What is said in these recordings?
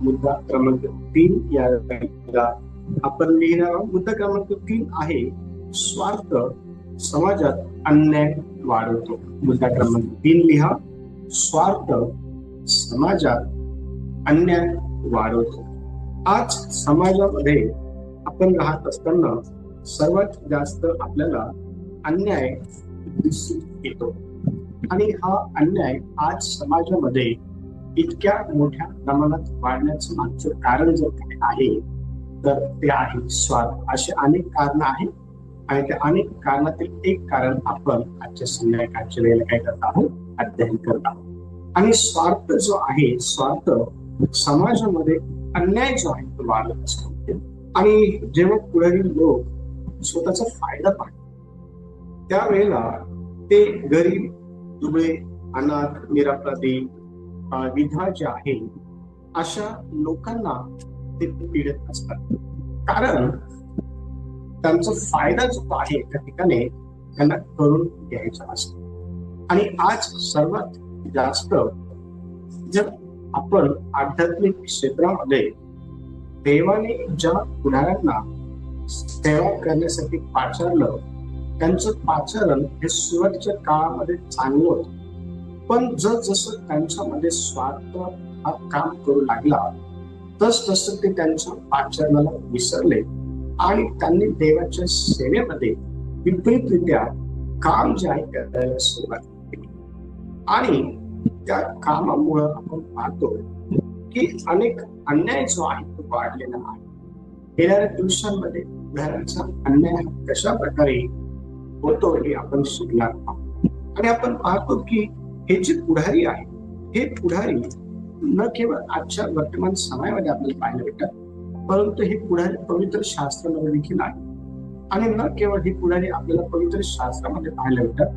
मुद्दा क्रमांक 3 या आपण लिहिणार आहोत. मुद्दा क्रमांक 3 आहे स्वार्थ समाजात अन्याय वाढवतो. मुद्दा क्रमांक 3 लिहा. स्वार्थ समाजात अन्याय वाढवतो. आज समाजामध्ये आपण राहत असताना सर्वात जास्त आपल्याला अन्याय दिसून येतो आणि हा अन्याय आज समाजामध्ये इतक्या मोठ्या प्रमाणात वाढण्याचं मागचं कारण जर काय आहे तर ते आहे स्वार्थ. असे अनेक कारण आहेत आणि त्या अनेक कारणातील एक कारण आपण आजच्या संध्याकाळच्या वेळेला काय करत आहोत, अध्ययन करत आहोत. आणि स्वार्थ जो आहे, स्वार्थ समाजामध्ये अन्याय जो आहे तो वाढत असतो. आणि जेव्हा पुढारी लोक स्वतःचा फायदा पाहतात त्यावेळेला ते गरीब, दुबळे, अनाथ, निरापराधी, विधवा जे आहे अशा लोकांना ते पीडित असतात. कारण त्यांचा फायदा जो आहे त्या ठिकाणी त्यांना करून घ्यायचा असतो. आणि आज सर्वात जास्त जर आपण आध्यात्मिक क्षेत्रामध्ये देवाने ज्या पुढाऱ्यांना सेवा करण्यासाठी पाचारलं त्यांचं पाचारण हे सुरुवातीच्या काळामध्ये चांगलं होतं. पण जसं त्यांच्यामध्ये स्वार्थ हा काम करू लागला तसं ते त्यांच्या पाचारणाला विसरले आणि त्यांनी देवाच्या सेवेमध्ये विपरीतरित्या काम जे आहे करायला सुरुवात केली. आणि त्या कामामुळे आपण पाहतो की अनेक अन्याय जो आहे तो वाढलेला आहे. येणाऱ्या दिवसांमध्ये पुढाऱ्यांचा अन्याय कशा प्रकारे होतो हे आपण शिकणार आहोत. आणि आपण पाहतो की हे जे पुढारी आहे हे पुढारी न केवळ आजच्या वर्तमान समयामध्ये आपल्याला पाहायला भेटतात, परंतु हे पुढारी पवित्र शास्त्रामध्ये देखील आहे. आणि न केवळ हे पुढारी आपल्याला पवित्र शास्त्रामध्ये पाहायला भेटतात,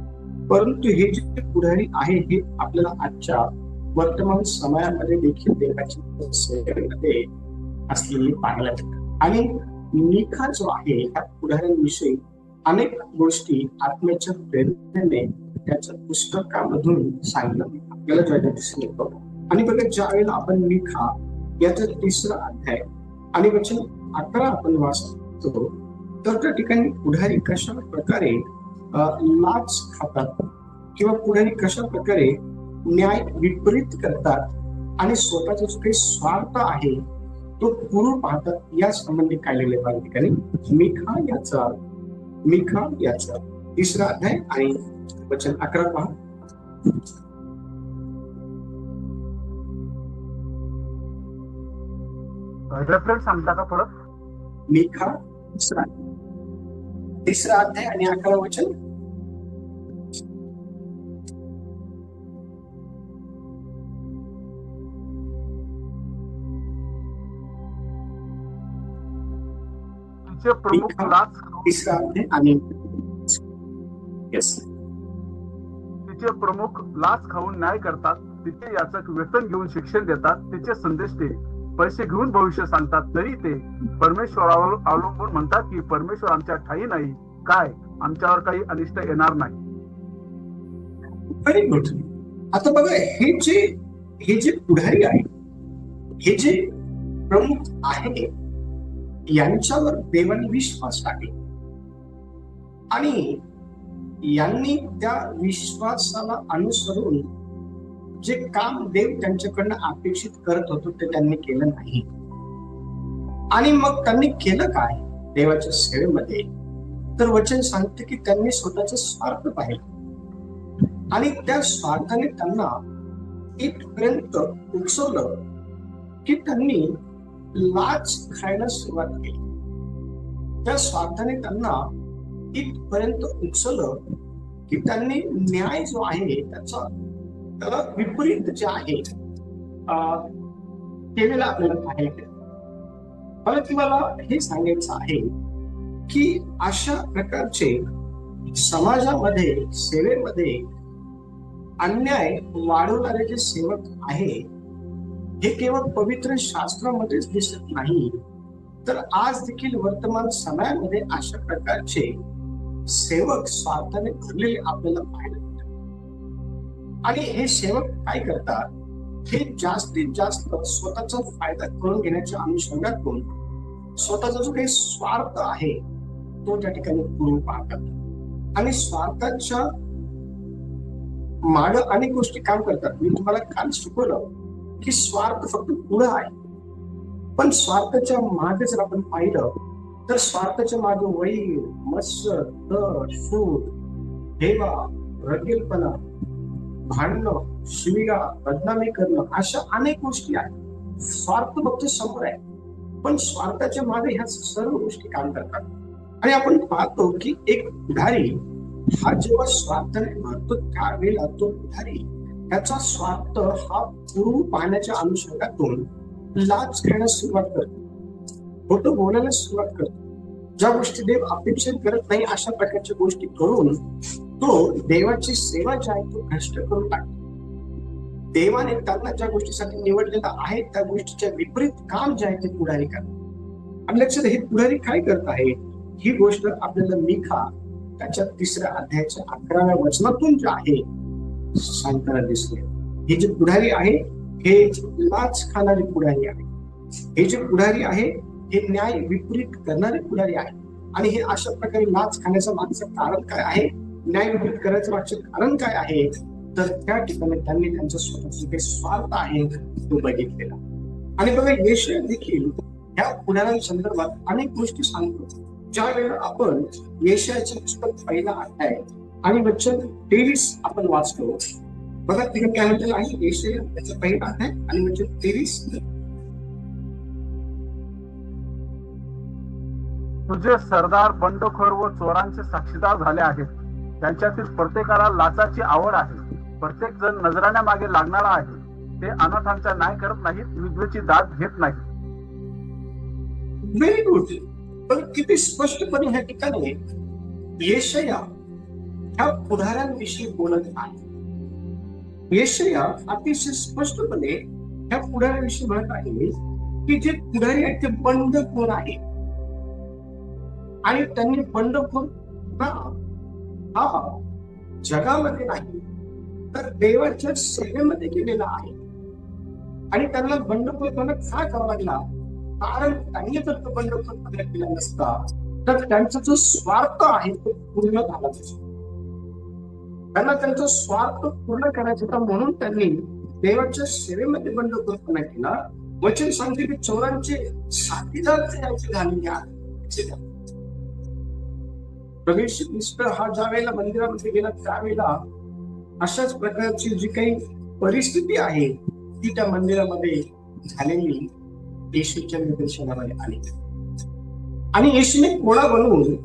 परंतु हे जे पुढारी आहे हे आपल्याला आजच्या वर्तमान समयामध्ये देखील देवाच्या सेवेमध्ये असलेले पाहायला भेटतात. आणि निखा जो आहे ह्या पुढाऱ्यांविषयी अनेक गोष्टी आत्म्याच्या प्रेरणेने त्याच्या पुस्तकामधून सांगितलं आपल्याला दिसून येतो. आणि बघा, ज्या वेळेला आपण निखा याचा 3रा अध्याय आणि वचन 11 आपण वाचतो तर त्या ठिकाणी पुढारी कशा प्रकारे लाच खातात किंवा पुढारी कशा प्रकारे न्याय विपरीत करतात आणि स्वतःचा जो काही स्वार्थ आहे तो पूर्ण पाहतात या संबंधी काय लिहिलेलं आहे ठिकाणी. मिखा याचा 3रा अध्याय आणि वचन 11 पहा. रेफरन्स सांगता का परत? मिखा 3रा अध्याय आणि 11 वचन. तिचे प्रमुख लाच 3रा अध्याय आणि तिचे प्रमुख लाच खाऊन न्याय करतात. तिचे याचक वेतन घेऊन शिक्षण देतात. तिचे संदेश ते पैसे घेऊन भविष्य सांगतात. तरी ते परमेश्वरावर अवलंबून म्हणतात की परमेश्वर आमच्या ठाई नाही, काय आमच्यावर काही अनिष्ट येणार नाही. Very good. आता बघा, हे जे पुढारी आहे, हे जे प्रमुख आहे, यांच्यावर देवाने विश्वास टाकला आणि यांनी त्या विश्वासाला अनुसरून जे काम देव त्यांच्याकडनं अपेक्षित करत होतो ते त्यांनी केलं नाही. आणि मग त्यांनी केलं काय देवाच्या सेवेमध्ये, तर वचन सांगते की त्यांनी स्वतःचा स्वार्थ पाहिला आणि त्या स्वार्थाने त्यांना इथपर्यंत उकसवलं की त्यांनी लाच खायला सुरुवात केली. त्या स्वार्थाने त्यांना इथपर्यंत उकसवलं की त्यांनी न्याय जो आहे त्याला विपरीत जे आहे केलेला आपल्याला पाहायला मिळतं. मला तुम्हाला हे सांगायचं आहे की अशा प्रकारचे समाजामध्ये सेवेमध्ये अन्याय वाढवणारे जे सेवक आहे हे केवळ पवित्र शास्त्रामध्येच दिसत नाही, तर आज देखील वर्तमान समयामध्ये अशा प्रकारचे सेवक स्वार्थाने भरलेले आपल्याला पाहायला मिळतात. आणि हे सेवक काय करतात हे जास्तीत जास्त स्वतःचा फायदा करून घेण्याच्या अनुषंगातून स्वतःचा जो काही स्वार्थ आहे तो त्या ठिकाणी पूर्ण पाहतात आणि स्वार्थाच्या माग अनेक गोष्टी काम करतात. मी तुम्हाला काल शिकवलं की स्वार्थ फक्त पुढं आहे, पण स्वार्थाच्या मागे जर आपण पाहिलं तर स्वार्थाच्या मागे वैर, मत्सर, तर, सूड, हेवा, रगेलपणा, भांडणं, शिवीगाळ, बदनामी करणं अशा अनेक गोष्टी आहेत. स्वार्थ फक्त समोर आहे, पण स्वार्थाच्या मागे ह्या सर्व गोष्टी काम करतात. आणि आपण पाहतो की एक पुढारी हा जेव्हा स्वार्थाने भरतो त्यावेळेला तो पुढारी त्याचा स्वार्थ हा पूर्ण पाहण्याच्या अनुषंगातून लाच खाण्यास सुरुवात करतो, खोटं बोलायला सुरुवात करतो. ज्या गोष्टी देव अपेक्षित करत नाही अशा प्रकारच्या गोष्टी करून तो देवाची सेवा जी आहे तो भ्रष्ट करून टाकतो. देवाने त्यांना ज्या गोष्टीसाठी निवडलेला आहे त्या गोष्टीच्या विपरीत काम जे आहे ते पुढारी करतात. आणि लक्षात हे पुढारी काय करत आहे ही गोष्ट आपल्याला मिखा त्याच्या 3ऱ्या अध्यायाच्या 11व्या वचनातून जे आहे सांगताना दिसले. हे जे पुढारी आहे हे लाच खाणारे पुढारी आहे. हे जे पुढारी आहे हे न्याय विपरीत करणारे पुढारी आहे. आणि हे अशा प्रकारे लाच खाण्याचं मागचं कारण काय आहे, न्याय विपरीत करायचं मागचं कारण काय आहे, तर त्या ठिकाणी त्यांनी त्यांचा स्वतःचा काही स्वार्थ आहे तो बघितलेला. आणि बघा येशया देखील ह्या पुढाऱ्यांसंदर्भात अनेक गोष्टी सांगतो. ज्या वेळेला आपण येशयाचे पुस्तक 1 अध्याय आणि वचन 23 आपण वाचतो, बघा तिकडे काय म्हटलेलं आहे. येशया त्याचा 1 अध्याय आणि वचन 23, तुझे सरदार बंडखोर व चोरांचे साक्षीदार झाले आहेत. त्यांच्यातील प्रत्येकाला लाचाची आवड आहे. प्रत्येक जण नजराण्या मागे लागणारा आहे. ते अनाथांचा न्याय करत नाहीत, विधवेची दाद घेत नाहीत. Very good. पण किती स्पष्टपणे ह्या ठिकाणी येशया ह्या पुढाऱ्यांविषयी बोलत आहे. येशया अतिशय स्पष्टपणे ह्या पुढाऱ्यांविषयी म्हणत आहे की जे पुढारी आहेत ते बंडखोर आहे. आणि त्यांनी बंडखोर हा जगामध्ये नाही तर देवाच्या सेवेमध्ये केलेला आहे. आणि त्यांना बंडखोरपणा का करावा लागला, कारण त्यांनी जर तो बंडखोरपणा केला नसता तर त्यांचा जो स्वार्थ आहे तो पूर्ण झाला नसता. त्यांना त्यांचा स्वार्थ पूर्ण करायचा होता म्हणून त्यांनी देवाच्या सेवेमध्ये बंडखोरपणा केला. वचन सांगते की चोरांचे साथीदार झालेले आहेत. प्रवेश ख्रिस्त हा ज्या वेळेला मंदिरामध्ये गेला त्यावेळेला अशाच प्रकारची जी काही परिस्थिती आहे ती त्या मंदिरामध्ये झालेली येशूच्या निदर्शनामध्ये आली. आणि येशूने कोळा बनवून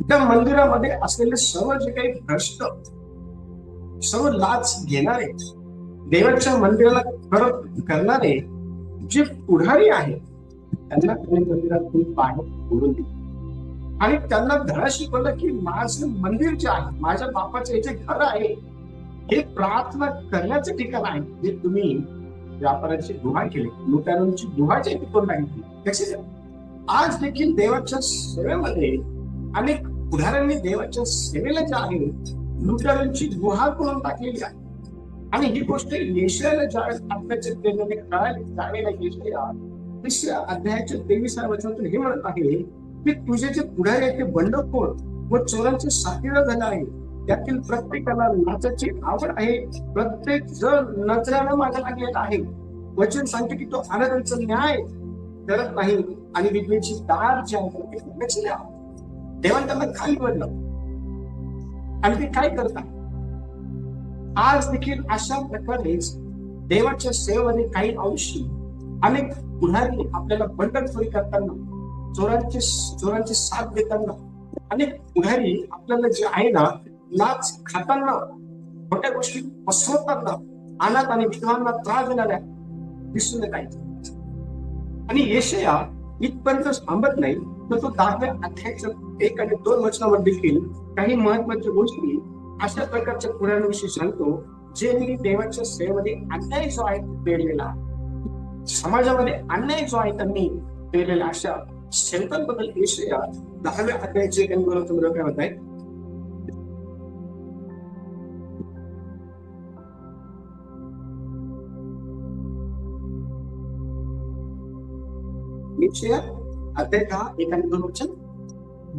त्या मंदिरामध्ये असलेले सर्व जे काही भ्रष्ट, सर्व लाच घेणारे, देवाच्या मंदिराला खरं करणारे जे पुढारी आहेत त्यांना मंदिरातून बाहेर सोडून दिले. आणि त्यांना धडा शिकवलं की माझं मंदिर जे आहे, माझ्या बापाचे जे घर आहे हे प्रार्थना करण्याचं ठिकाण आहे. जे तुम्ही व्यापाराची दुहा केली, लुटारूंची दुहा जे करून टाकली. आज देखील देवाच्या सेवेमध्ये अनेक पुढाऱ्यांनी देवाच्या सेवेला जे आहे लुटारूंची दुहा करून टाकलेली आहे. आणि ही गोष्ट येशयाला ज्यावेळेस कळाली त्यावेळेला येशया 3ऱ्या अध्यायाच्या 23व्या वचनातून हे म्हणत आहे की तुझे जे पुढारी आहेत ते बंडखोर व चोरांचे साथीदार झाले आहे. त्यातील प्रत्येकाला लाचाची आवड आहे. प्रत्येक जण नजराला मागे लागलेला आहे. वचन सांगते की तो अनाथांचा न्याय करत नाही आणि विधवेची दाद जी आहे देवाने त्यांना खाली निवडलं. आणि ते काय करतात आज देखील अशा प्रकारेच देवाच्या सेवेमध्ये काही अंशी अनेक पुढारी आपल्याला बंडखोरी करताना, चोरांची साथ देताना, अनेक पुढारी आपल्याला जे आहे ना लाच खाताना, मोठ्या गोष्टी पसरवताना, अनाथ आणि विधवांना त्रास देणाऱ्या दिसून येत आहेत. आणि येशया इथपर्यंत थांबत नाही तर तो 10व्या अध्यायाच्या 1 आणि 2 वचनावर देखील काही महत्वाच्या गोष्टी अशा प्रकारच्या पुढाऱ्यांविषयी सांगतो जे देवाच्या सेवेमध्ये अन्याय जो आहे पेरलेला, समाजामध्ये अन्याय जो आहे त्यांनी पेरलेला अशा सेवकांबद्दल येशया 10व्या अध्यायाचे 1 आणि 2 वचन काय म्हणत आहे. निश्चय अध्याय 10 1 आणि 2 वचन.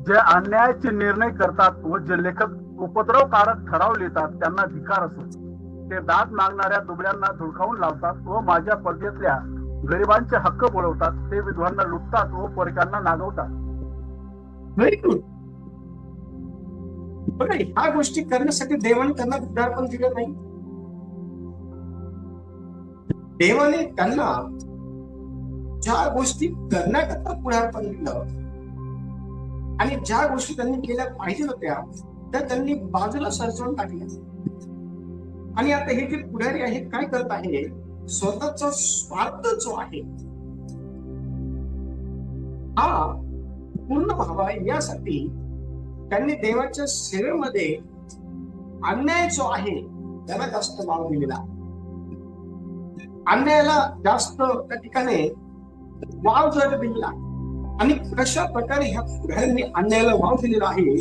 जे अन्यायाचे निर्णय करतात व जे लेखक उपद्रवकारक ठराव लिहितात त्यांना धिक्कार असो. ते दात मागणाऱ्या दुबळ्यांना धुडकावून लावतात व माझ्या प्रजेतल्या गरिबांचे हक्क बोलवतात. ते विधवांना लुटतात व पोरक्यांना नागवतात. Very good. बघा, ह्या गोष्टी करण्यासाठी देवाने त्यांना उदाहरण दिलं नाही. देवाने त्यांना ज्या गोष्टी करण्याकरता पुढारपण दिलं आणि ज्या गोष्टी त्यांनी केल्या पाहिजे होत्या त्या त्यांनी बाजूला सरसवून टाकल्या. आणि आता हे जे पुढारी आहे काय करत आहे, स्वतःचा स्वार्थ जो आहे हा पूर्ण व्हावा यासाठी त्यांनी देवाच्या सेवेमध्ये अन्याय जो आहे त्याला जास्त वाव दिलेला. अन्यायाला जास्त त्या ठिकाणी वाव जर दिलेला. आणि कशा प्रकारे ह्या पुढाऱ्यांनी अन्यायाला वाव दिलेला आहे,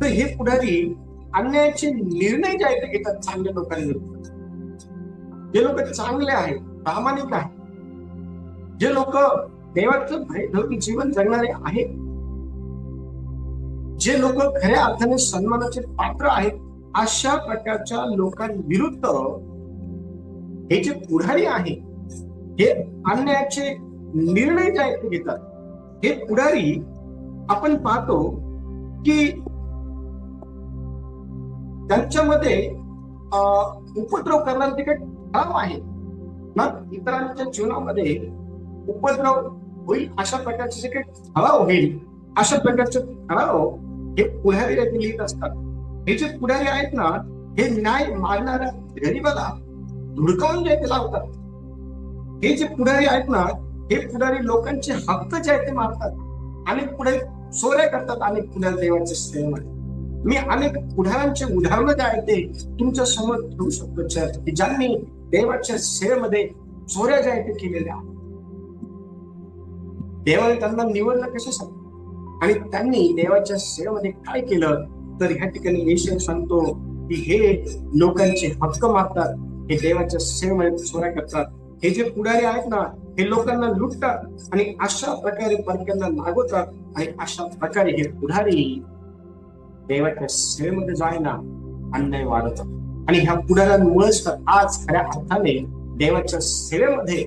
तर हे पुढारी अन्यायाचे निर्णय जे आहेत ते घेतात चांगल्या लोकांनी. जे लोक चांगले आहेत, प्रामाणिक आहेत, जे लोक देवाचं भयभक्ती जीवन जगणारे आहेत, जे लोक खऱ्या अर्थाने सन्मानाचे पात्र आहेत, अशा प्रकारच्या लोकांविरुद्ध हे जे पुढारी आहे हे अन्यायाचे निर्णय जे आहेत ते घेतात. हे पुढारी आपण पाहतो की त्यांच्यामध्ये उपद्रव करणारे जे काही ठराव आहे ना, इतरांच्या जीवनामध्ये उपद्रव होईल अशा प्रकारचे जे काही ठराव होईल अशा प्रकारचे ठराव हे पुढारी लिहित असतात. हे जे पुढारी आहेत ना, हे न्याय मागणाऱ्या गरिबाला धुडकावून जे लावतात. हे जे पुढारी आहेत ना, हे पुढारी लोकांचे हक्क जे आहेत ते मारतात. अनेक पुढारी चोऱ्या करतात. अनेक पुढारी देवाच्या सेवेमध्ये. मी अनेक पुढाऱ्यांचे उदाहरणं जे आहेत ते तुमच्या समोर ठेवू शकतो चर्च, की ज्यांनी देवाच्या सेवेमध्ये चोऱ्या ज्या आहेत ते केलेल्या आहेत. देवाने त्यांना निवडलं कशासाठी आणि त्यांनी देवाच्या सेवेमध्ये काय केलं, तर ह्या ठिकाणी येशू सांगतो की हे लोकांचे हक्क मारतात, हे देवाच्या सेवेमध्ये चोऱ्या करतात. हे जे पुढारी आहेत ना, हे लोकांना लुटतात आणि अशा प्रकारे परक्यांना नागवतात. आणि अशा प्रकारे हे पुढारी देवाच्या सेवेमध्ये जायला अन्याय वाढवतात. आणि ह्या पुढाऱ्यांमुळेच तर आज खऱ्या अर्थाने देवाच्या सेवेमध्ये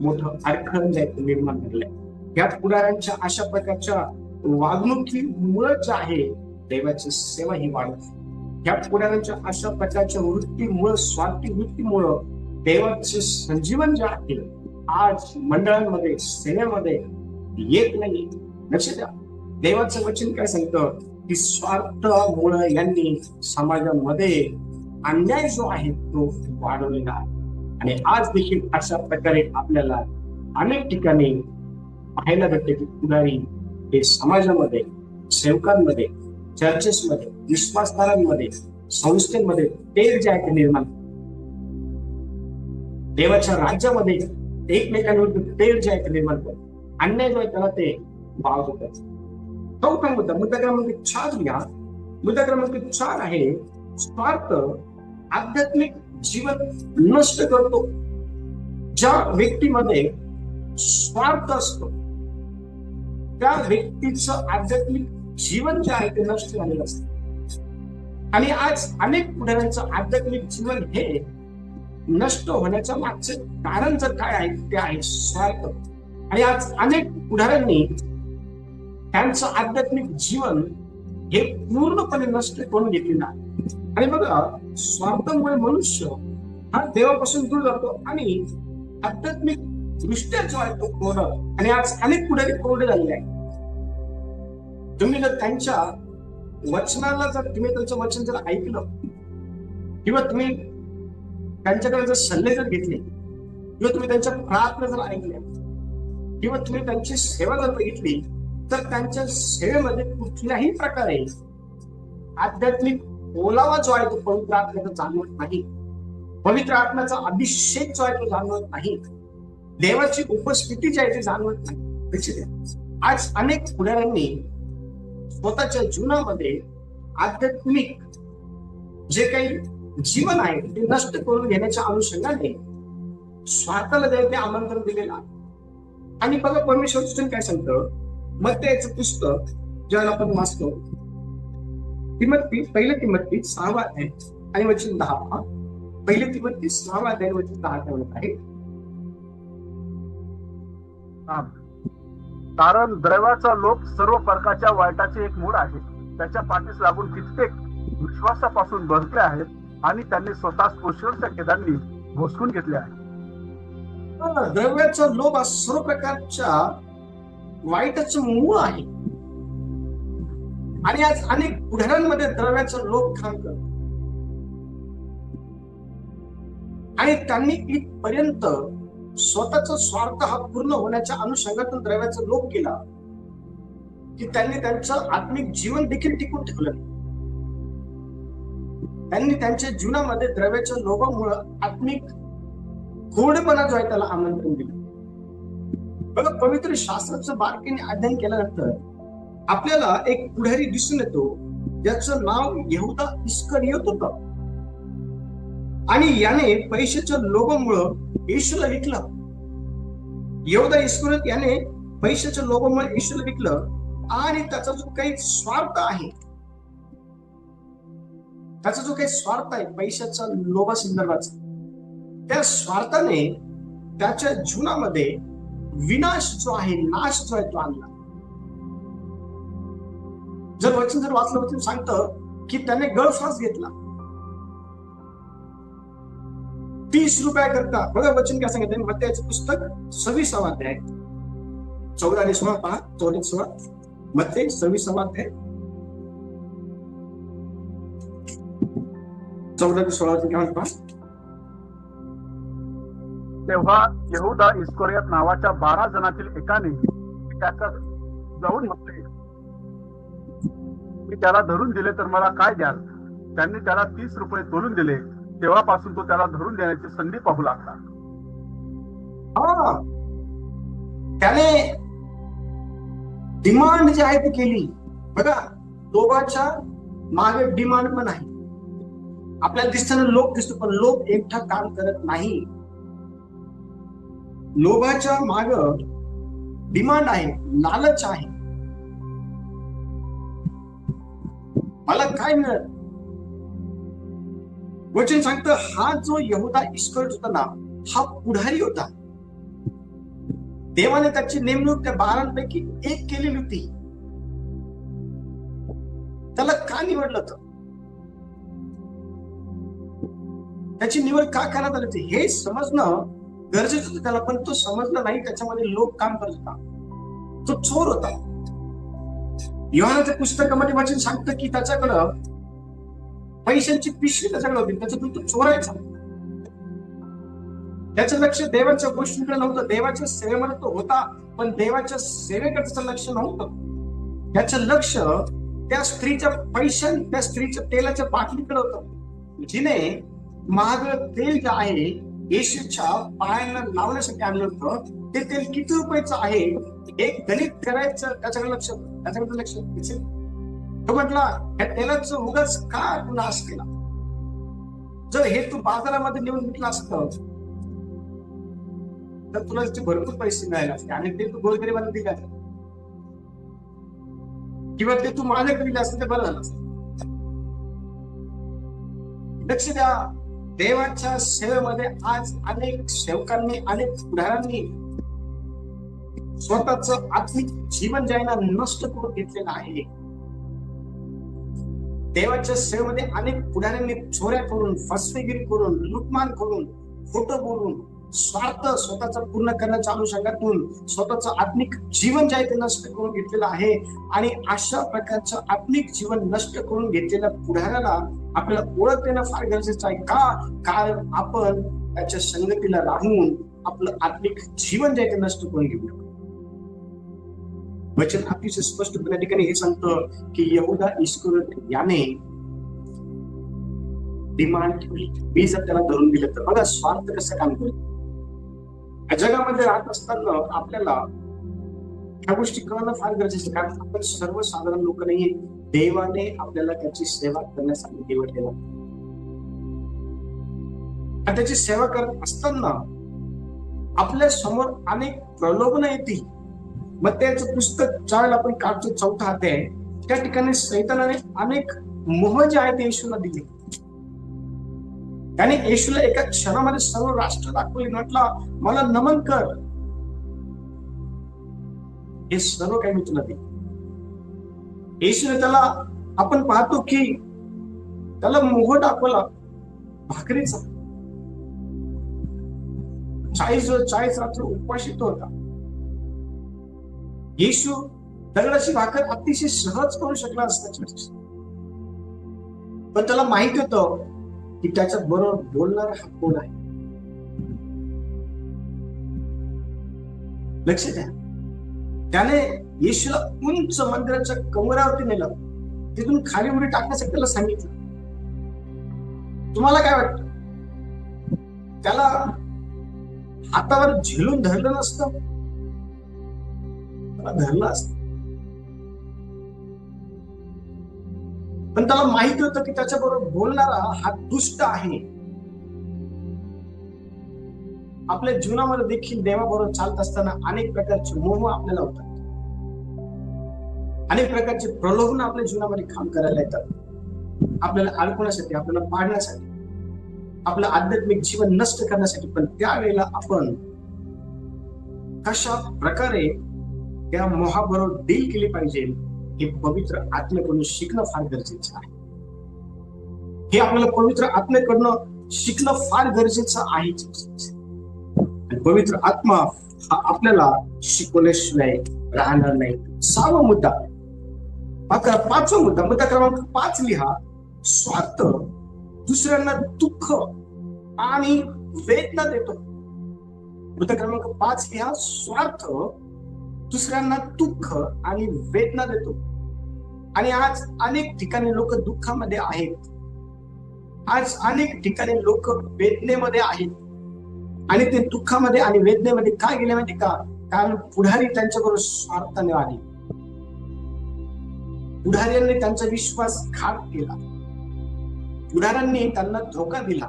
मोठं अडखळण निर्माण झालंय. ह्या पुढाऱ्यांच्या अशा प्रकारच्या वागणुकीमुळे जे आहे देवाची सेवा ही वाढते. ह्या पुढाऱ्यांच्या अशा प्रकारच्या वृत्तीमुळे, स्वार्थी वृत्तीमुळं देवाचे संजीवन जे आहे आज मंडळांमध्ये, सेवेमध्ये येत नाही. लक्ष द्या, देवाचं वचन काय सांगतं की स्वार्थामुळे यांनी समाजामध्ये अन्याय जो आहे तो वाढवलेला आहे. आणि आज देखील अशा प्रकारे आपल्याला अनेक ठिकाणी पाहायला भेटते की पुढारी हे समाजामध्ये, सेवकांमध्ये, चर्चेसमध्ये, विश्वासदारांमध्ये, संस्थेमध्ये तेल जे आहे ते निर्माण, देवाच्या राज्यामध्ये एकमेकांविरुद्ध तेल जे आहे ते निर्माण करतात. अन्याय जो आहे त्याला ते वाव देतात. चौथा मुद्दा, मुद्दा क्रमांक 4 घ्या. मुद्दा क्रमांक 4 आहे स्वार्थ आध्यात्मिक जीवन नष्ट करतो. ज्या व्यक्तीमध्ये स्वार्थ असतो त्या व्यक्तीचं आध्यात्मिक जीवन जे आहे ते नष्ट झालेलं असतं. आणि आज अनेक पुढाऱ्यांचं आध्यात्मिक जीवन हे नष्ट होण्याच्या मागचे कारण जर काय आहे ते आहे स्वार्थ. आणि आज अनेक पुढाऱ्यांनी त्यांचं आध्यात्मिक जीवन हे पूर्णपणे नष्ट करून घेतलेलं आहे. आणि बघा, स्वार्थामुळे मनुष्य हा देवापासून दूर जातो आणि आध्यात्मिक दृष्ट्या जो आहे तो कोरडा. आणि आज अनेक पुढारी कोरडे झालेले आहेत. तुम्ही जर त्यांच्या वचनाला जर तुम्ही त्यांचं वचन जर ऐकलं किंवा तुम्ही त्यांच्याकडे जर सल्ले जर घेतले किंवा तुम्ही त्यांच्या प्रार्थना जर ऐकल्या किंवा तुम्ही त्यांची सेवा जर बघितली तर त्यांच्या सेवेमध्ये कुठल्याही प्रकारे आध्यात्मिक ओलावा जो आहे तो पवित्र आत्म्याचा जाणवत नाही. पवित्र आत्म्याचा अभिषेक जो आहे तो जाणवत नाही. देवाची उपस्थिती जी आहे ती जाणवत नाही. आज अनेक पुढाऱ्यांनी स्वतःच्या जीवनामध्ये आध्यात्मिक जे काही जीवन आहे ते नष्ट करून घेण्याच्या अनुषंगाने स्वार्थाला देवाने आमंत्रण दिलेलं आहे. आणि बघा परमेश्वर वचन काय सांगतं, मत्तेचं पुस्तक ज्याला आपण वाचतो, पहिलं तिमोथी 6 अध्याय आणि वचन 10. पहिलं तिमोथी 6 अध्याय वचन 10 म्हणत आहे, कारण द्रव्याचा लोभ सर्व प्रकारच्या वाईटाचे एक मूळ आहे. त्याच्या पाठीस लागून कित्येक विश्वासापासून बसले आहेत आणि त्यांनी स्वतः पुरुषांच्या केदांनी भोसकून घेतले आहे. द्रव्याचा लोभ हा सर्व प्रकारच्या वाईटाचं मूळ आहे. आणि आज अनेक पुढाऱ्यांमध्ये द्रव्याचा लोभ काम करतो आणि त्यांनी इथपर्यंत स्वतःचा स्वार्थ हा पूर्ण होण्याच्या अनुषंगातून द्रव्याचा लोभ केला की त्यांनी त्यांचं आत्मिक जीवन देखील टिकून ठेवलं. त्यांनी त्यांच्या जीवनामध्ये द्रव्याच्या लोभामुळे आत्मिक गोडपणा जो आहे त्याला आमंत्रण दिलं. बघा पवित्र शास्त्राचं बारकाईने अध्ययन केल्यानंतर आपल्याला एक पुढारी दिसून येतो ज्याचं नाव यहूदा इस्करियोत होतं आणि याने पैशाच्या लोभामुळं येशूला विकलं. यहूदा इस्करियोत याने पैशाच्या लोभामुळे येशूला विकलं आणि त्याचा जो काही स्वार्थ आहे, त्याचा जो काही स्वार्थ आहे पैशाच्या लोभा संदर्भाचा, त्या स्वार्थाने त्याच्या जीवनामध्ये विनाश जो आहे, नाश जो आहे तो आणला. जर वाचलं वचन सांगतं की त्याने गळफास घेतला 30 रुपया करता. बघा वचन काय सांगितलं, मत्तेचं पुस्तक 26 अध्याय 14 आणि 16 पहा, 14 आणि 16 मत्ते 26 अध्याय 14 आणि 16 काय पहा. तेव्हा यहूदा इस्करियोत नावाच्या 12 जणांतील एकाने त्याच्या जाऊन म्हटले, मी त्याला धरून दिले तर मला काय द्याल? त्यांनी त्याला 30 रुपये तोलून दिले. तेव्हापासून तो त्याला धरून देण्याची संधी पाहू लागला. त्याने डिमांड जी आहे ती केली. बघा लोभाच्या मागे डिमांड पण आहे. आपल्याला दिसताना लोभ दिसतो पण लोभ एकटा काम करत नाही. लोभाच्या माग डिमांड आहे, लालच आहे. मला काय मिळत? वचन सांगतं हा जो यहूदा इस्करियोत होता ना, हा पुढारी होता. देवाने त्याची नेमणूक त्या 12 एक केलेली होती. त्याला का निवडलं होतं? त्याची निवड का करण्यात आली होती हे समजणं गरजेचं होतं त्याला, पण तो समजला नाही. त्याच्यामध्ये लोक काम करत होता. तो चोर होता. योहानाच्या पुस्तकामध्ये वचन सांगतं की त्याच्याकडं पैशांची पिशवी त्याच्याकडे होती, त्याच्यातून तो चोरायचा. त्याचं लक्ष देवाच्या गोष्टींकडे नव्हतं. देवाच्या सेवेमध्ये तो होता पण देवाच्या सेवेकडे त्याचं लक्ष नव्हतं. त्याचं लक्ष त्या स्त्रीच्या त्या स्त्रीच्या तेलाच्या बाटलीकडे होतं, जिने महाग तेल जे आहे येशूच्या पायांना लावण्यासाठी आणलं होतं. ते तेल किती रुपयाचं आहे हे गणित करायचं त्याच्याकडे लक्ष तो म्हटला या तेलाचं उगाच का तू नाश केला? जर हे तू बाजारामध्ये नेऊन विकलं असतं तर तुला त्याचे भरपूर पैसे मिळाले असते आणि ते तू गोरगरिबांना दिले असते किंवा ते तू माझ्याकडे दिले असते ते बरं झालं असतं. लक्ष द्या, देवाच्या सेवेमध्ये आज अनेक सेवकांनी, अनेक पुढाऱ्यांनी स्वतःचं आत्मिक जीवन ज्यांना नष्ट करून घेतलेलं आहे. देवाच्या सेवेमध्ये अनेक पुढाऱ्यांनी चोऱ्या करून, फसवेगिरी करून, लुटमार करून, खोटं बोलून, स्वार्थ स्वतःचा पूर्ण करण्याच्या अनुषंगातून स्वतःचं आत्मिक जीवन जे आहे ते नष्ट करून घेतलेलं आहे. आणि अशा प्रकारचं आत्मिक जीवन नष्ट करून घेतलेल्या पुढाऱ्याला आपल्याला ओळख देणं फार गरजेचं आहे. का? कारण आपण त्याच्या संगतीला राहून आपलं आत्मिक जीवन जे आहे ते नष्ट करून घेऊ. वचन अतिशय स्पष्टपणे ठिकाणी हे सांगतं की यहूदा इस्करियोत याने डिमांड ठेवली. मी जर त्याला धरून दिलं तर बघा स्वार्थ कसं काम करतो. जगामध्ये राहत असताना आपल्याला ह्या गोष्टी कळणं फार गरजेचं, कारण आपण सर्वसाधारण लोक नाहीये. देवाने आपल्याला त्याची सेवा करण्यासाठी निवडलेला आणि त्याची सेवा करत असताना आपल्या समोर अनेक प्रलोभन येतील. मग त्याचं पुस्तक ज्यावेळेला आपण काढतो 4 अध्याय, त्या ठिकाणी सैतानाने अनेक मोह जे आहेत येशूला दिले. त्याने येशूला एका क्षणामध्ये सर्व राष्ट्र दाखवली, म्हटलं मला नमन कर, हे सर्व काही मी तुला दिले. येशूने त्याला, आपण पाहतो की त्याला मोह दाखवला भाकरीचा. 40 रात्र उपाशी तो होता. येशू दगडाची भाकर अतिशय सहज करू शकला असता, पण त्याला माहिती होतं की त्याच्या बरोबर बोलणारा हा कोण आहे. लक्ष द्या, त्याने येशूला उंच मंदिराच्या कमरावरती नेलं, तिथून खाली उडी टाकण्यासाठी त्याला सांगितलं. तुम्हाला काय वाटतं, त्याला हातावर झेलून धरलं नसतं? त्याला धरलं असतं, पण त्याला माहिती होतं की त्याच्या बरोबर बोलणारा हा दुष्ट आहे. आपल्या जीवनामध्ये देखील देवाबरोबर चालत असताना अनेक प्रकारचे मोह आपल्याला होतात, अनेक प्रकारचे प्रलोभन आपल्या जीवनामध्ये काम करायला येतात, आपल्याला अडकवण्यासाठी, आपल्याला पाडण्यासाठी, आपलं आध्यात्मिक जीवन नष्ट करण्यासाठी. पण त्यावेळेला आपण कशा प्रकारे त्या मोहाबरोबर डील केली पाहिजे हे पवित्र आत्म्याकडून शिकणं फार गरजेचं आहे. हे आपल्याला पवित्र आत्म्याकडनं शिकणं फार गरजेचं आहे. आणि पवित्र आत्मा हा आपल्याला शिकवल्याशिवाय राहणार नाही. 6वा मुद्दा, 5वा मुद्दा क्रमांक 5 लिहा. स्वार्थ दुसऱ्यांना दुःख आणि वेदना देतो. मुद्दा क्रमांक 5 लिहा. स्वार्थ दुसऱ्यांना दुःख आणि वेदना देतो. आणि आज अनेक ठिकाणी लोक दुःखामध्ये आहेत, आज अनेक ठिकाणी लोक वेदनेमध्ये आहेत. आणि ते दुःखामध्ये आणि वेदनेमध्ये काय गेले माहिती का? कारण पुढारी त्यांच्याबरोबर स्वार्थाने आले, पुढाऱ्यांनी त्यांचा विश्वासघात केला, पुढाऱ्यांनी त्यांना धोका दिला.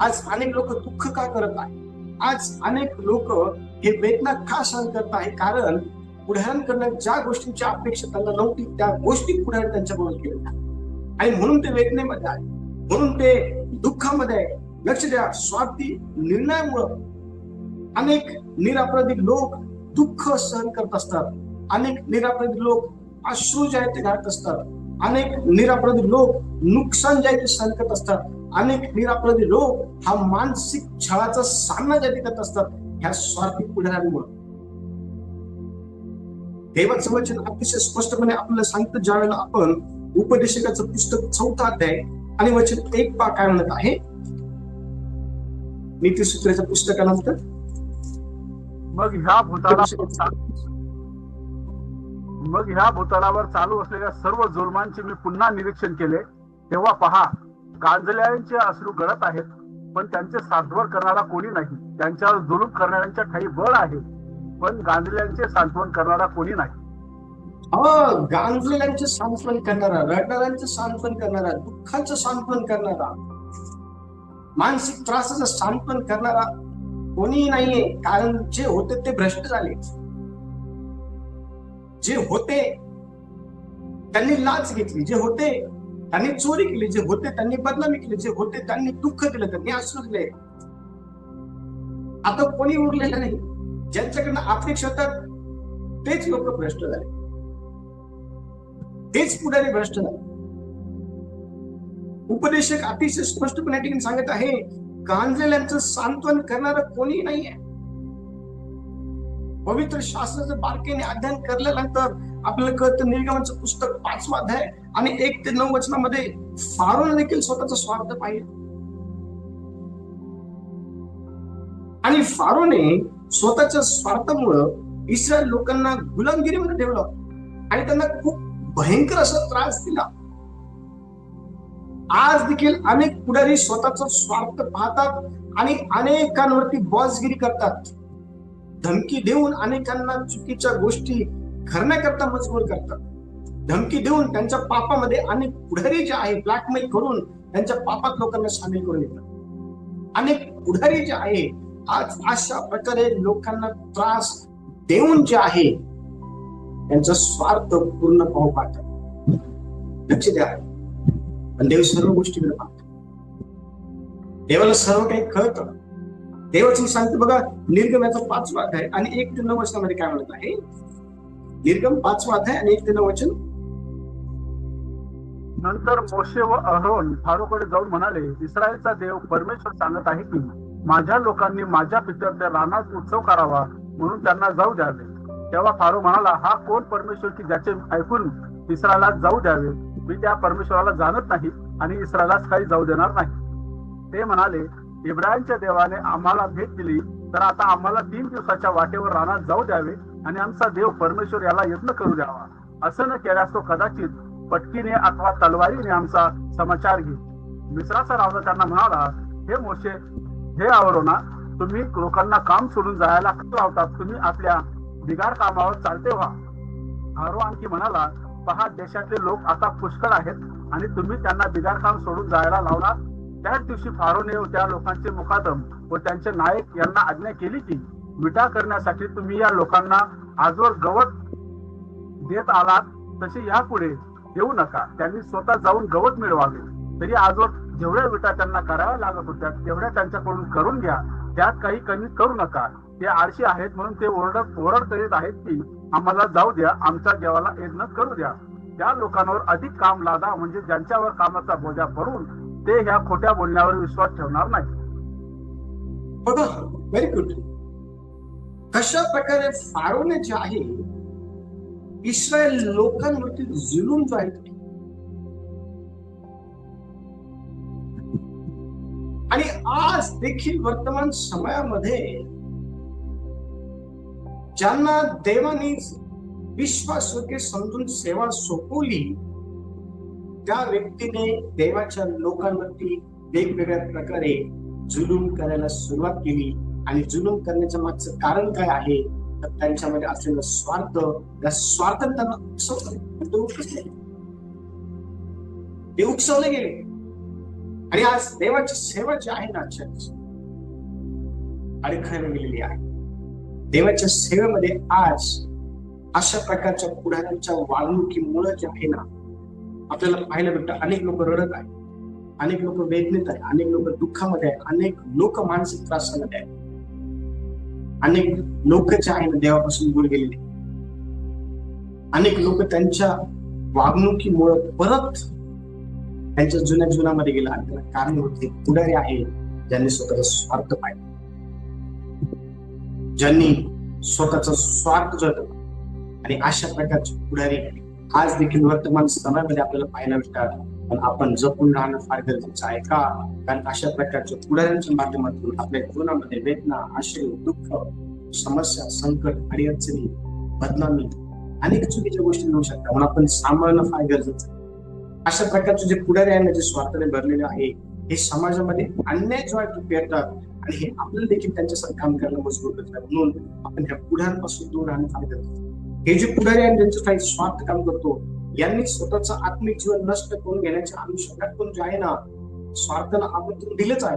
आज अनेक लोक दुःख का करत आहे? आज अनेक लोक हे वेदना का सहन करत आहे? कारण पुढाऱ्यांकडनं ज्या गोष्टींची अपेक्षा त्यांना नव्हती त्या गोष्टी पुढारी त्यांच्याबरोबर केल्या, आणि म्हणून ते वेदनेमध्ये आहे, म्हणून ते दुःखामध्ये आहे. लक्ष द्या, स्वार्थी निर्णयामुळं अनेक निरपराधी लोक दुःख सहन करत असतात, अनेक निरपराधी लोक अश्रू जे आहेत ते घालत असतात, अनेक निरपराधी लोक नुकसान जे आहे ते सहन करत असतात, अनेक निरपराधी लोक हा मानसिक छळाचा सामना जे करत असतात ह्या स्वार्थी पुढाऱ्यांमुळे. देवाचं वचन अतिशय स्पष्टपणे आपल्याला सांगतं, ज्या वेळेला आपण उपदेशकाचं पुस्तक 4 अध्याय आणि वचन 1 काय म्हणत आहे, नीतिसूत्राच्या पुस्तकानंतर, मग ह्या भूतलावर चालू असलेल्या सर्व जुलमांचे मी पुन्हा निरीक्षण केले. तेव्हा पहा, गांजलेल्यांचे अश्रू गळत आहेत, पण त्यांचे सांत्वन करणारा कोणी नाही. त्यांच्यावर जुलूम करणाऱ्यांच्या ठाई बळ आहे, पण गांजलेल्यांचे सांत्वन करणारा कोणी नाही. गांजलेल्यांचे सांत्वन करणारा, रडणाऱ्यांचे सांत्वन करणारा, दुःखाचं सांत्वन करणारा, मानसिक त्रासाचं सांत्वन करणारा कोणीही नाहीये. कारण जे होते ते भ्रष्ट झाले, जे होते त्यांनी लाच घेतली, जे होते त्यांनी चोरी केली, जे होते त्यांनी बदनामी केली, जे होते त्यांनी दुःख दिलं, त्यांनी अश्रू दिले. आता कोणी उरलेलं नाही. ज्यांच्याकडनं अपेक्षा होतात तेच लोक भ्रष्ट झाले, तेच पुढारी भ्रष्ट झाले. उपदेशक अतिशय स्पष्टपणे ठिकाणी सांगत आहे, गांजलेल्यांचं सांत्वन करणारं कोणी नाहीये. पवित्र शास्त्राचं बारकाईने अध्ययन केल्यानंतर आपल्याला कळतं, निर्गमनाचं पुस्तक 5वा अध्याय आणि 1 ते 9 वचनामध्ये फारोने देखील स्वतःचा स्वार्थ पाहिला, आणि फारोने स्वतःच्या स्वार्थामुळं इस्रायल लोकांना गुलामगिरीमध्ये ठेवलं आणि त्यांना खूप भयंकर असा त्रास दिला. आज देखील अनेक पुढारी स्वतःचा स्वार्थ पाहतात आणि अनेकांवरती बॉसगिरी करतात, धमकी देऊन अनेकांना चुकीच्या गोष्टी करण्याकरता मजबूर करतात, धमकी देऊन त्यांच्या पापामध्ये अनेक पुढारी जे आहे ब्लॅकमेल करून त्यांच्या पापात लोकांना सामील करून येतात. अनेक पुढारी जे आहे आज अशा प्रकारे लोकांना त्रास देऊन जे आहे त्यांचा स्वार्थ पूर्ण पाहू पाहतात. लक्ष द्या, पण देव सर्व गोष्टीकडे पाहतो. देवाला सर्व काही कळतं. देवाचं सांगतो बघा, निर्गमाचा 5वा अध्याय आणि 1 ते 9 वचनामध्ये काय म्हणत आहे. निर्गम 5वा अध्याय आणि 1 ते 9 वचन. नंतर मोशे व अहरोन फारोकडे जाऊन म्हणाले, इस्रायलचा देव परमेश्वर सांगत आहे की माझ्या लोकांनी माझ्या पितराच्या रानात उत्सव करावा म्हणून त्यांना जाऊ द्यावे. तेव्हा फारो म्हणाला, हा कोण परमेश्वर की ज्याचे ऐकून इस्रायला जाऊ द्यावे. मी त्या परमेश्वराला जाणत नाही आणि इस्रायलाच काही जाऊ देणार नाही. ते म्हणाले, इब्राहिमच्या देवाने आम्हाला भेट दिली तर आता आम्हाला 3 दिवसाच्या वाटेवर रानात जाऊ द्यावे आणि आमचा देव परमेश्वर याला यत्न करू द्यावा. असं न केल्यास तो कदाचित पटकीने अथवा तलवारीने आमचा समाचार घे. मिस्राचा राजा त्यांना म्हणाला, हे मोशे, हे अहरोना, तुम्ही लोकांना काम सोडून जायला का लावतात. तुम्ही आपल्या बिगार कामावर चालते व्हा. फारो आणखी म्हणाला, पहा, देशातले लोक आता पुष्कळ आहेत आणि तुम्ही त्यांना बिगार काम सोडून जायला लावला. त्याच दिवशी फारोने त्या लोकांचे मुकादम व त्यांचे नायक यांना आज्ञा केली की विटा करण्यासाठी तुम्ही या लोकांना आजवर गवत देत आलात तसे यापुढे देऊ नका. त्यांनी स्वतः जाऊन गवत मिळवावे. तरी आजवर जेवढ्या विटा त्यांना कराव्या लागत होत्या तेवढ्या त्यांच्याकडून करून घ्या. त्यात काही कमी करू नका. ते आळशी आहेत म्हणून ते ओरड करीत आहेत की आम्हाला जाऊ द्या, आमच्या देवाला यज्ञ करू द्या. त्या लोकांवर अधिक काम लादा, म्हणजे ज्यांच्यावर कामाचा बोजा पडून ते ह्या खोट्या बोलण्यावर विश्वास ठेवणार नाही. बघा, व्हेरी गुड. कशा प्रकारे फारोने जे आहे इस्रायल लोकांवरती जुलूम जो आहे आणि आज देखील वर्तमान समयामध्ये ज्यांना देवाने विश्वासयोग्य समजून सेवा सोपवली त्या व्यक्तीने देवाच्या लोकांवरती वेगवेगळ्या प्रकारे जुलूम करायला सुरुवात केली. आणि जुलूम करण्याच्या मागचं कारण काय आहे तर त्यांच्यामध्ये असलेला स्वार्थ. त्या स्वार्थाने त्यांना उकसवले गेले. आणि आज देवाची सेवा जी आहे ना अडखळली गेलेली आहे. देवाच्या सेवेमध्ये आज अशा प्रकारच्या पुढाऱ्यांच्या वागणुकीमुळे जे आहे ना आपल्याला पाहायला भेटतं. अनेक लोक रडत आहेत, अनेक लोक वेदनेत आहेत, अनेक लोक दुःखामध्ये आहेत, अनेक लोक मानसिक त्रासामध्ये आहेत, अनेक लोक जे आहे ना देवापासून दूर गेलेले, अनेक लोक त्यांच्या वागणुकीमुळे परत त्यांच्या जुन्या जीवनामध्ये गेला. आणि त्याला कारण होते पुढारी आहे ज्यांनी स्वतःचा स्वार्थ पाहिला, ज्यांनी स्वतःचा स्वार्थ जगला. आणि अशा प्रकारचे पुढारी आज देखील वर्तमान समयामध्ये आपल्याला पाहायला मिळतात. पण आपण जपून राहणं फार गरजेचं आहे. का? कारण अशा प्रकारच्या पुढाऱ्यांच्या माध्यमातून आपल्या जीवनामध्ये वेदना, आश्रय, दुःख, समस्या, संकट, अडचणी, बदनामी, अनेक चुकीच्या गोष्टी होऊ शकतात. म्हणून आपण सांभाळणं फार गरजेचं आहे. अशा प्रकारचे जे पुढारी आहे, जे स्वार्थाने भरलेले आहे, हे समाजामध्ये अन्याय जो आहे तो पेरतात आणि हे आपल्याला देखील त्यांच्यासाठी काम करायला मजबूर करतात. म्हणून आपण ह्या पुढाऱ्यांपासून दूर राहणं फार गरजेचं आहे. हे जे पुढारी आहे ज्यांचं काही स्वार्थ काम करतो, यांनी स्वतःचं आत्मिक जीवन नष्ट करून घेण्याच्या अनुषंगातून जे आहे ना स्वार्थाला आमंत्रण दिलंच आहे.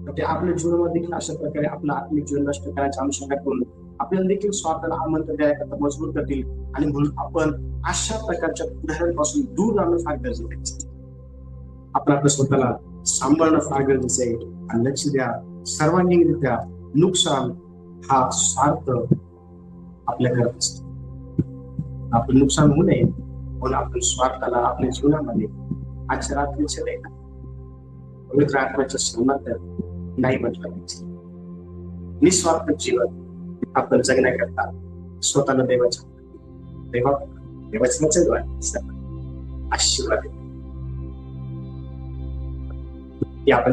तर ते आपल्या जीवनामध्ये देखील अशा प्रकारे आपलं आत्मिक जीवन नष्ट करण्याच्या अनुषंगातून आपल्याला देखील स्वार्थाला आमंत्रण द्यायला मजबूर करतील. आणि म्हणून आपण अशा प्रकारच्या पुढाऱ्यांपासून दूर राहणं फार गरजेचं आहे. आपण आपल्या स्वतःला सांभाळणं फार गरजेचं आहे. आणि लक्ष द्या, सर्वांगीणरित्या नुकसान हा स्वार्थ आपल्या घरात असतो. आपलं नुकसान होऊ नये म्हणून आपण स्वार्थाला आपल्या जीवनामध्ये आजच्या रात्रीच्या नाही पवित्र आत्म्याच्या श्रमात नाही म्हटलं पाहिजे. निस्वार्थ जीवन आपण जगण्याकरता स्वतःला देवाच्या आशीर्वाद आपण